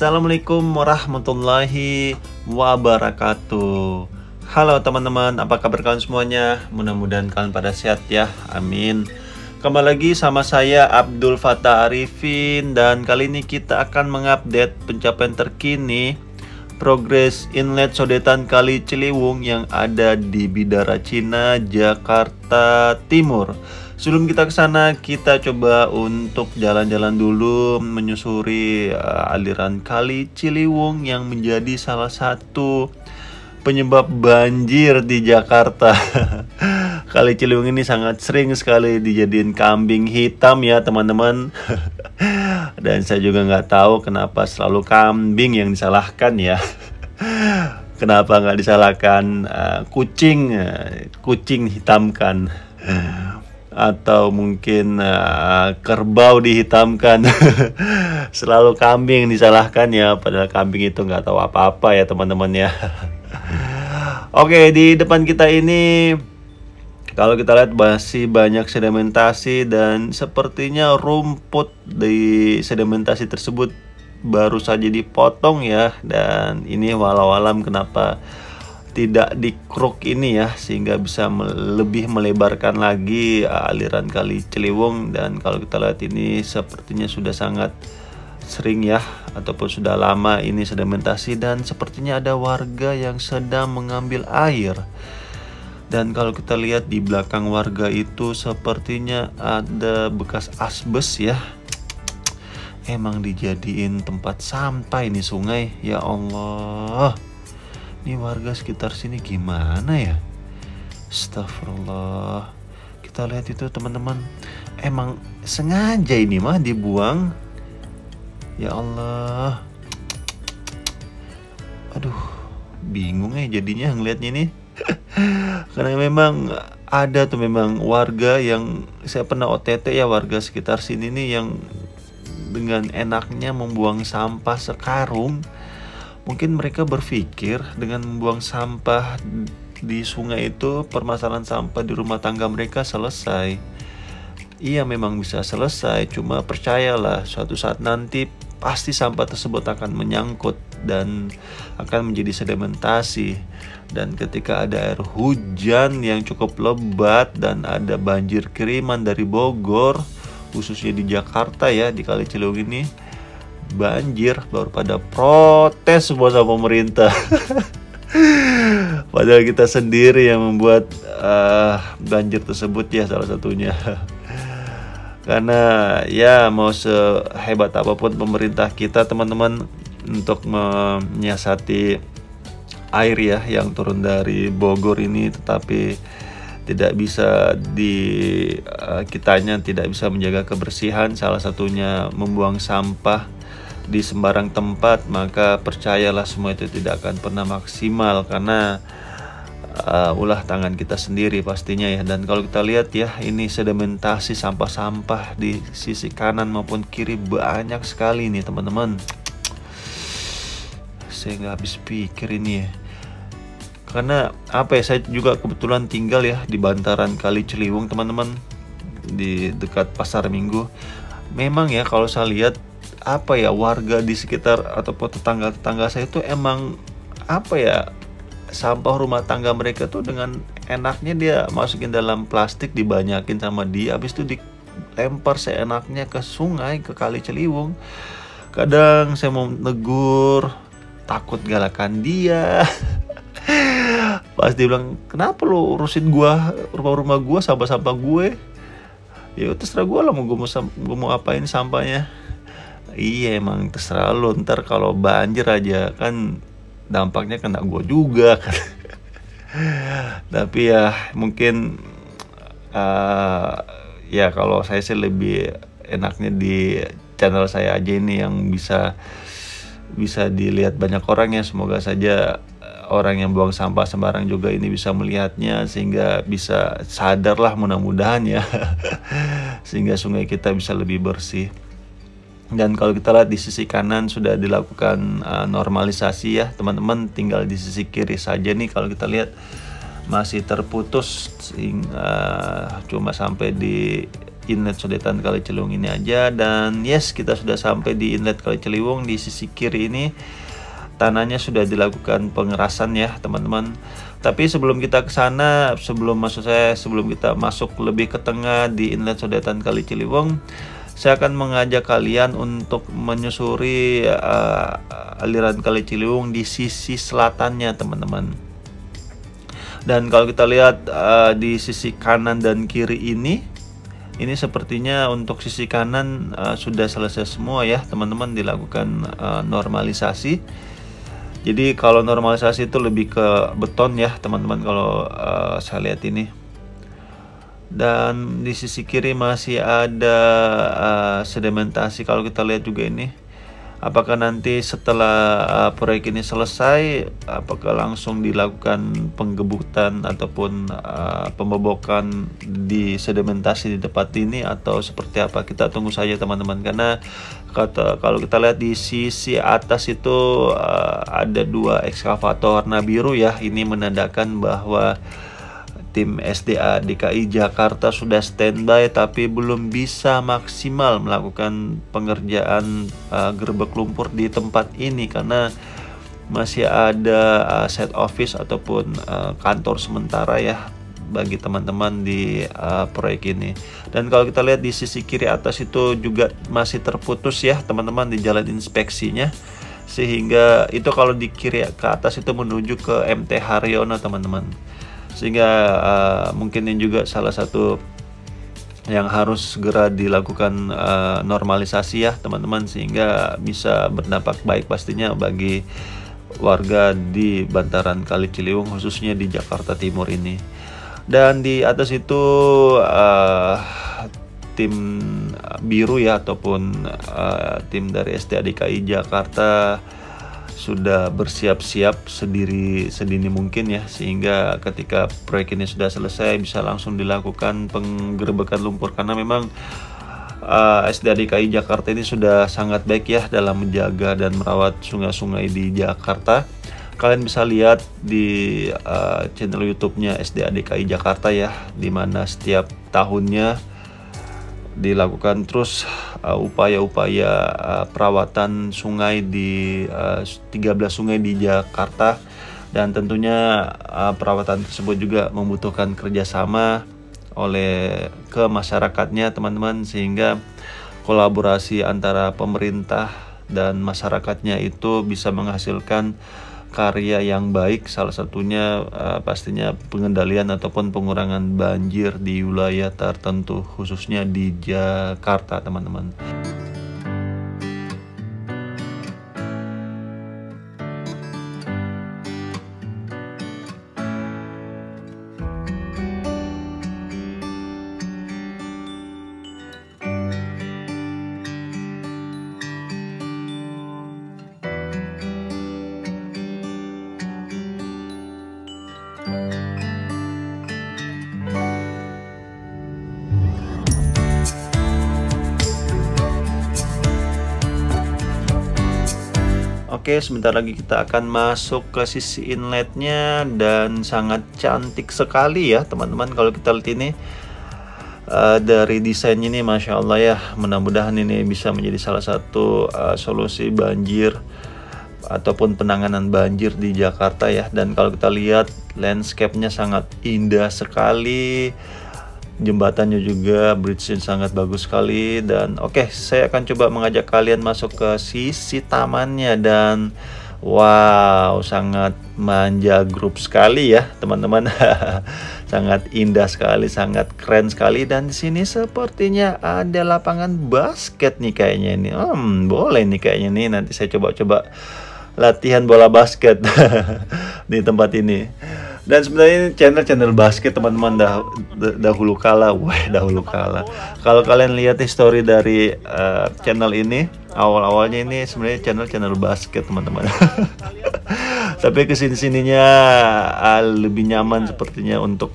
Assalamualaikum warahmatullahi wabarakatuh. Halo teman-teman, apa kabar kalian semuanya? Mudah-mudahan kalian pada sehat ya, amin. Kembali lagi sama saya Abdul Fattah Arifin. Dan kali ini kita akan mengupdate pencapaian terkini progres inlet sodetan Kali Ciliwung yang ada di Bidara Cina, Jakarta Timur. Sebelum kita ke sana, kita coba untuk jalan-jalan dulu menyusuri aliran Kali Ciliwung yang menjadi salah satu penyebab banjir di Jakarta. Kali Ciliwung ini sangat sering sekali dijadiin kambing hitam ya teman-teman. Dan saya juga nggak tahu kenapa selalu kambing yang disalahkan ya. Kenapa nggak disalahkan kucing hitamkan, atau mungkin kerbau dihitamkan. Selalu kambing disalahkan ya, padahal kambing itu nggak tahu apa-apa ya teman-teman ya. Oke, di depan kita ini kalau kita lihat masih banyak sedimentasi, dan sepertinya rumput di sedimentasi tersebut baru saja dipotong ya. Dan ini walau alam kenapa tidak dikruk ini ya, sehingga bisa lebih melebarkan lagi aliran Kali Ciliwung. Dan kalau kita lihat ini sepertinya sudah sangat sering ya, ataupun sudah lama ini sedimentasi, dan sepertinya ada warga yang sedang mengambil air. Dan kalau kita lihat di belakang warga itu sepertinya ada bekas asbes ya. Emang dijadiin tempat sampah ini sungai, ya Allah. Ini warga sekitar sini gimana ya? Astagfirullah. Kita lihat itu teman-teman, emang sengaja ini mah dibuang. Ya Allah. Aduh, bingung ya jadinya ngelihatnya ini. Karena memang ada tuh memang warga yang saya pernah OTT ya, warga sekitar sini nih yang dengan enaknya membuang sampah sekarung. Mungkin mereka berpikir dengan membuang sampah di sungai itu permasalahan sampah di rumah tangga mereka selesai. Iya, memang bisa selesai, cuma percayalah suatu saat nanti pasti sampah tersebut akan menyangkut dan akan menjadi sedimentasi. Dan ketika ada air hujan yang cukup lebat dan ada banjir kiriman dari Bogor, khususnya di Jakarta ya, di Kali Ciliwung ini banjir, baru pada protes semua sama pemerintah. Padahal kita sendiri yang membuat banjir tersebut ya, salah satunya. Karena ya mau sehebat apapun pemerintah kita teman-teman untuk menyiasati air ya yang turun dari Bogor ini, tetapi tidak bisa kitanya tidak bisa menjaga kebersihan, salah satunya membuang sampah di sembarang tempat, maka percayalah semua itu tidak akan pernah maksimal karena ulah tangan kita sendiri pastinya ya. Dan kalau kita lihat ya, ini sedimentasi sampah-sampah di sisi kanan maupun kiri banyak sekali nih teman-teman. Saya nggak habis pikir ini ya. Karena apa ya, saya juga kebetulan tinggal ya di bantaran Kali Ciliwung teman-teman, di dekat Pasar Minggu. Memang ya kalau saya lihat apa ya, warga di sekitar ataupun tetangga-tetangga saya itu emang apa ya, sampah rumah tangga mereka tuh dengan enaknya dia masukin dalam plastik, dibanyakin sama dia, habis itu dilempar seenaknya ke sungai, ke Kali Ciliwung. Kadang saya mau negur, takut galakan dia. Pas dia bilang, kenapa lo urusin gua, rumah-rumah gua, sampah-sampah gue? Ya terserah gua lah, gue mau apain sampahnya. Iya, emang terserah lo, ntar kalau banjir aja kan dampaknya kena gue juga kan. Tapi ya mungkin ya kalau saya sih lebih enaknya di channel saya aja ini yang bisa dilihat banyak orang ya. Semoga saja orang yang buang sampah sembarang juga ini bisa melihatnya, sehingga bisa sadar lah mudah-mudahan ya. Sehingga sungai kita bisa lebih bersih. Dan kalau kita lihat di sisi kanan sudah dilakukan normalisasi ya teman-teman, tinggal di sisi kiri saja nih kalau kita lihat masih terputus, cuma sampai di inlet Sodetan Kali Ciliwung ini aja. Dan yes, kita sudah sampai di inlet Kali Ciliwung. Di sisi kiri ini tanahnya sudah dilakukan pengerasan ya teman-teman. Tapi sebelum kita ke sana, sebelum kita masuk lebih ke tengah di inlet Sodetan Kali Ciliwung, saya akan mengajak kalian untuk menyusuri aliran Kali Ciliwung di sisi selatannya teman-teman. Dan kalau kita lihat di sisi kanan dan kiri ini sepertinya untuk sisi kanan sudah selesai semua ya teman-teman, dilakukan normalisasi. Jadi kalau normalisasi itu lebih ke beton ya teman-teman kalau saya lihat ini. Dan di sisi kiri masih ada sedimentasi. Kalau kita lihat juga ini, apakah nanti setelah proyek ini selesai, apakah langsung dilakukan penggebutan ataupun pembobokan di sedimentasi di tempat ini, atau seperti apa? Kita tunggu saja teman-teman, karena kalau kita lihat di sisi atas itu ada 2 ekskavator warna biru ya. Ini menandakan bahwa tim SDA DKI Jakarta sudah standby tapi belum bisa maksimal melakukan pengerjaan gerbek lumpur di tempat ini karena masih ada set office ataupun kantor sementara ya bagi teman-teman di proyek ini. Dan kalau kita lihat di sisi kiri atas itu juga masih terputus ya teman-teman di jalan inspeksinya, sehingga itu kalau di kiri ke atas itu menuju ke MT Haryono teman-teman. Sehingga mungkin ini juga salah satu yang harus segera dilakukan normalisasi ya teman-teman, sehingga bisa berdampak baik pastinya bagi warga di bantaran Kali Ciliwung khususnya di Jakarta Timur ini. Dan di atas itu tim biru ya ataupun tim dari SDA DKI Jakarta sudah bersiap-siap sedini mungkin ya, sehingga ketika proyek ini sudah selesai bisa langsung dilakukan penggerbekan lumpur, karena memang SDA DKI Jakarta ini sudah sangat baik ya dalam menjaga dan merawat sungai-sungai di Jakarta. Kalian bisa lihat di channel YouTube-nya SDA DKI Jakarta ya, dimana setiap tahunnya dilakukan terus upaya-upaya perawatan sungai di 13 sungai di Jakarta, dan tentunya perawatan tersebut juga membutuhkan kerjasama ke masyarakatnya teman-teman, sehingga kolaborasi antara pemerintah dan masyarakatnya itu bisa menghasilkan karya yang baik, salah satunya pastinya pengendalian ataupun pengurangan banjir di wilayah tertentu khususnya di Jakarta teman-teman. Oke, sebentar lagi kita akan masuk ke sisi inletnya, dan sangat cantik sekali ya teman-teman. Kalau kita lihat ini dari desainnya ini Masya Allah ya, mudah-mudahan ini bisa menjadi salah satu solusi banjir ataupun penanganan banjir di Jakarta ya. Dan kalau kita lihat landscape-nya sangat indah sekali, jembatannya juga bridge-nya sangat bagus sekali. Dan oke, saya akan coba mengajak kalian masuk ke sisi tamannya, dan wow, sangat manja grup sekali ya teman-teman. Sangat indah sekali, sangat keren sekali. Dan di sini sepertinya ada lapangan basket nih kayaknya ini. Boleh nih kayaknya nih, nanti saya coba-coba latihan bola basket di tempat ini. Dan sebenarnya ini channel basket teman-teman dahulu kala. Kalau kalian lihat history dari channel ini, awal-awalnya ini sebenarnya channel basket teman-teman. Tapi kesini-sininya lebih nyaman sepertinya untuk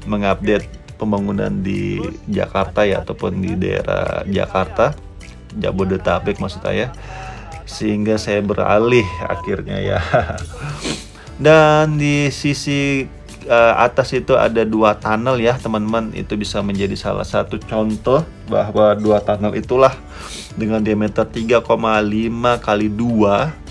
mengupdate pembangunan di Jakarta ya, ataupun di daerah Jakarta, Jabodetabek maksud saya, sehingga saya beralih akhirnya ya. Dan di sisi atas itu ada 2 tunnel ya teman-teman. Itu bisa menjadi salah satu contoh bahwa 2 tunnel itulah dengan diameter 3,5 kali 2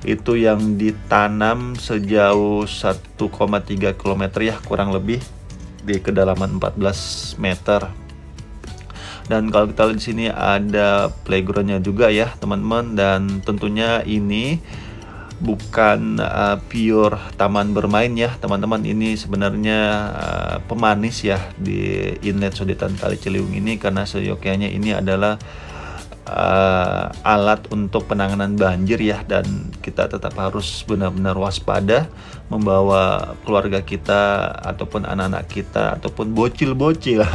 itu yang ditanam sejauh 1,3 km ya kurang lebih di kedalaman 14 meter. Dan kalau kita lihat di sini ada playgroundnya juga ya teman-teman, dan tentunya ini bukan pure taman bermain ya teman-teman. Ini sebenarnya pemanis ya di inlet Sodetan Kali Ciliwung ini, karena seyogyanya ini adalah alat untuk penanganan banjir ya, dan kita tetap harus benar-benar waspada membawa keluarga kita ataupun anak-anak kita ataupun bocil-bocil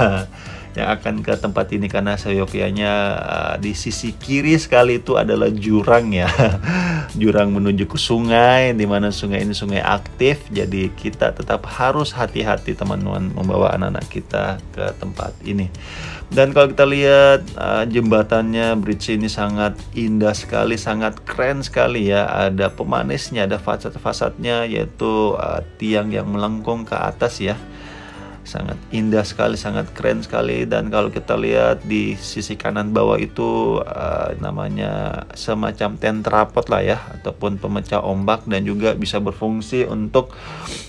yang akan ke tempat ini, karena seyogyanya di sisi kiri sekali itu adalah jurang ya jurang menuju ke sungai, di mana sungai ini sungai aktif. Jadi kita tetap harus hati-hati teman-teman membawa anak-anak kita ke tempat ini. Dan kalau kita lihat jembatannya, bridge ini sangat indah sekali, sangat keren sekali ya. Ada pemanisnya, ada fasad-fasadnya, yaitu tiang yang melengkung ke atas ya. Sangat indah sekali, sangat keren sekali. Dan kalau kita lihat di sisi kanan bawah itu namanya semacam tentrapot lah ya, ataupun pemecah ombak, dan juga bisa berfungsi untuk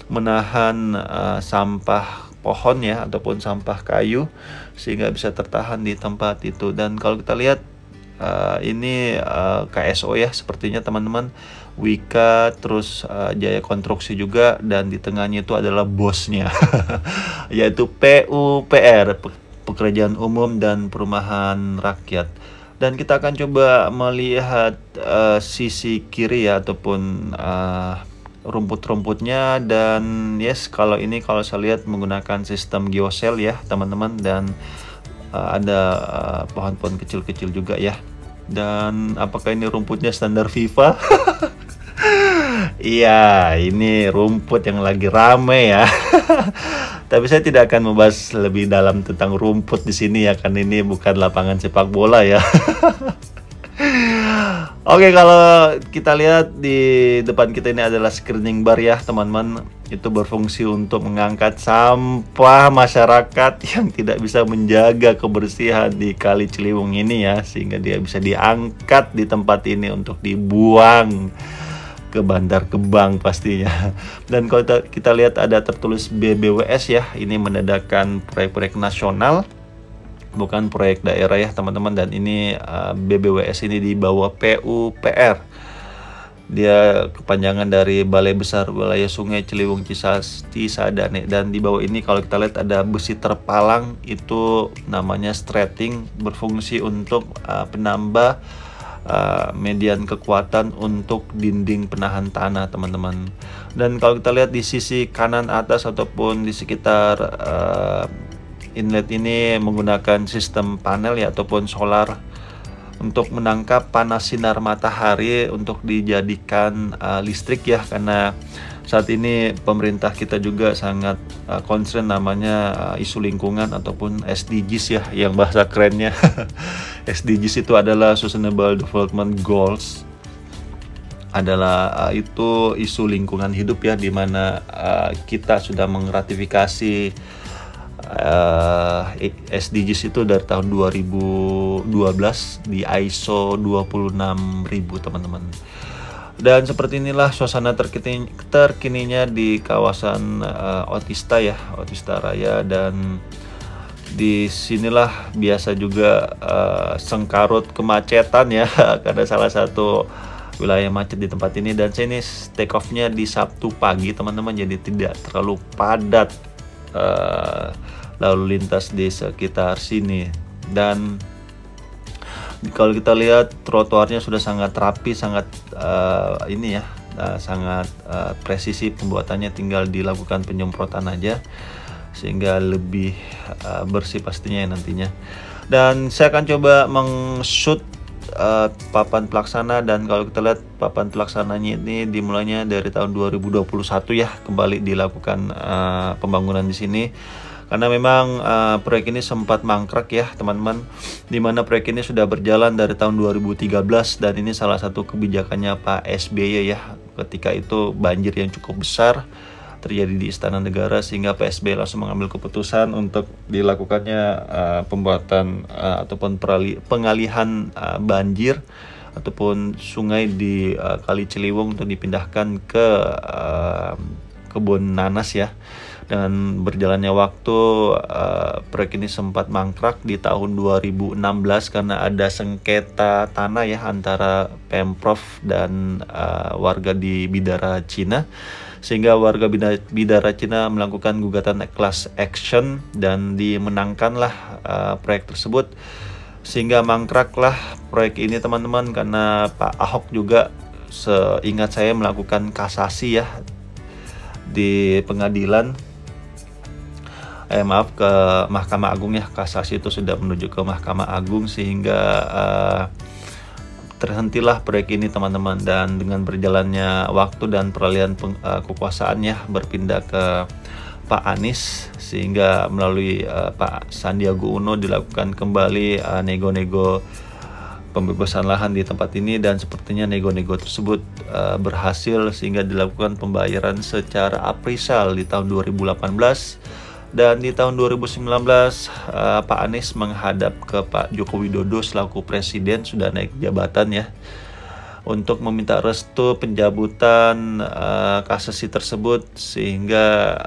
menahan sampah pohon ya ataupun sampah kayu sehingga bisa tertahan di tempat itu. Dan kalau kita lihat ini KSO ya sepertinya teman-teman, Wika, terus Jaya Konstruksi juga, dan di tengahnya itu adalah bosnya yaitu PUPR, Pekerjaan Umum dan Perumahan Rakyat. Dan kita akan coba melihat sisi kiri ya, ataupun rumput-rumputnya. Dan yes, kalau ini kalau saya lihat menggunakan sistem geosel ya teman-teman, dan ada pohon-pohon kecil-kecil juga ya. Dan apakah ini rumputnya standar FIFA? Iya, ini rumput yang lagi rame ya. Tapi saya tidak akan membahas lebih dalam tentang rumput di sini ya, kan ini bukan lapangan sepak bola ya. Oke, kalau kita lihat di depan kita ini adalah screening bar ya teman-teman. Itu berfungsi untuk mengangkat sampah masyarakat yang tidak bisa menjaga kebersihan di Kali Ciliwung ini ya, sehingga dia bisa diangkat di tempat ini untuk dibuang ke Bantar Gebang pastinya. Dan kalau kita lihat ada tertulis BBWS ya, ini menandakan proyek-proyek nasional, bukan proyek daerah ya teman-teman. Dan ini BBWS ini di bawah PUPR. Dia kepanjangan dari Balai Besar Wilayah Sungai Ciliwung Cisadane. Dan di bawah ini kalau kita lihat ada besi terpalang, itu namanya strating, berfungsi untuk penambah median kekuatan untuk dinding penahan tanah teman-teman. Dan kalau kita lihat di sisi kanan atas ataupun di sekitar inlet ini menggunakan sistem panel ya ataupun solar untuk menangkap panas sinar matahari untuk dijadikan listrik ya, karena saat ini pemerintah kita juga sangat concern namanya isu lingkungan ataupun SDGs ya, yang bahasa kerennya. SDGs itu adalah Sustainable Development Goals, adalah itu isu lingkungan hidup ya, dimana kita sudah mengratifikasi SDGs itu dari tahun 2012 di ISO 26000 teman-teman. Dan seperti inilah suasana terkininya di kawasan Otista ya, Otista Raya. Dan di sinilah biasa juga sengkarut kemacetan ya karena salah satu wilayah macet di tempat ini. Dan sini take off-nya di Sabtu pagi teman-teman, jadi tidak terlalu padat lalu lintas di sekitar sini. Dan kalau kita lihat trotoarnya sudah sangat rapi, sangat ini ya, sangat presisi pembuatannya, tinggal dilakukan penyemprotan aja sehingga lebih bersih pastinya ya nantinya. Dan saya akan coba meng-shoot papan pelaksana. Dan kalau kita lihat papan pelaksananya ini dimulainya dari tahun 2021 ya, kembali dilakukan pembangunan di sini. Karena memang proyek ini sempat mangkrak ya teman-teman, dimana proyek ini sudah berjalan dari tahun 2013. Dan ini salah satu kebijakannya Pak SBY ya, ketika itu banjir yang cukup besar terjadi di Istana Negara, sehingga PSB langsung mengambil keputusan untuk dilakukannya pembuatan ataupun pengalihan banjir ataupun sungai di Kali Ciliwung untuk dipindahkan ke kebun nanas ya. Dan berjalannya waktu, proyek ini sempat mangkrak di tahun 2016 karena ada sengketa tanah ya antara Pemprov dan warga di Bidara Cina, sehingga warga Bidara Cina melakukan gugatan class action dan dimenangkanlah proyek tersebut, sehingga mangkraklah proyek ini teman-teman, karena Pak Ahok juga seingat saya melakukan kasasi ya di pengadilan, maaf, ke Mahkamah Agung ya. Kasasi itu sudah menuju ke Mahkamah Agung, sehingga terhentilah proyek ini teman-teman. Dan dengan berjalannya waktu dan peralihan kekuasaannya berpindah ke Pak Anies, sehingga melalui Pak Sandiaga Uno dilakukan kembali nego-nego pembebasan lahan di tempat ini, dan sepertinya nego-nego tersebut berhasil, sehingga dilakukan pembayaran secara aprisal di tahun 2018. Dan di tahun 2019 Pak Anies menghadap ke Pak Joko Widodo selaku presiden, sudah naik jabatan ya, untuk meminta restu pencabutan kasasi tersebut, sehingga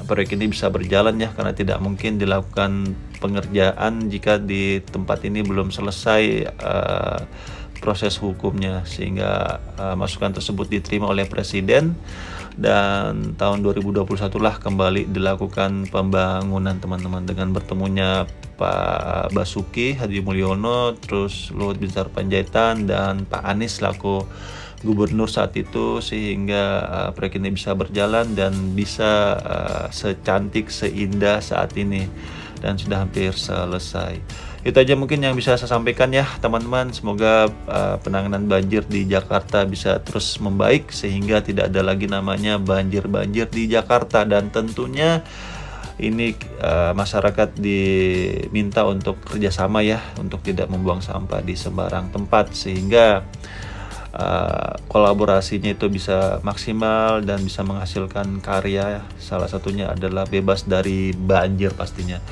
proyek ini bisa berjalan ya, karena tidak mungkin dilakukan pengerjaan jika di tempat ini belum selesai proses hukumnya, sehingga masukan tersebut diterima oleh presiden. Dan tahun 2021 lah kembali dilakukan pembangunan teman-teman, dengan bertemunya Pak Basuki Hadi Mulyono, terus Luhut Binsar Panjaitan, dan Pak Anies selaku gubernur saat itu, sehingga proyek ini bisa berjalan dan bisa secantik, seindah saat ini, dan sudah hampir selesai. Itu aja mungkin yang bisa saya sampaikan ya teman-teman. Semoga penanganan banjir di Jakarta bisa terus membaik, sehingga tidak ada lagi namanya banjir-banjir di Jakarta. Dan tentunya ini masyarakat diminta untuk kerjasama ya, untuk tidak membuang sampah di sembarang tempat, sehingga kolaborasinya itu bisa maksimal dan bisa menghasilkan karya. Salah satunya adalah bebas dari banjir pastinya.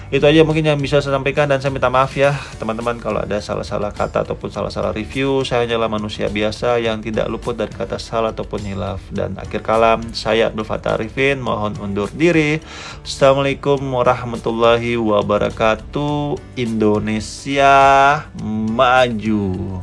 Itu aja mungkin yang bisa saya sampaikan, dan saya minta maaf ya teman-teman kalau ada salah-salah kata ataupun salah-salah review. Saya hanyalah manusia biasa yang tidak luput dari kata salah ataupun hilaf. Dan akhir kalam, saya Abdul Fattah Arifin mohon undur diri. Assalamualaikum warahmatullahi wabarakatuh. Indonesia maju.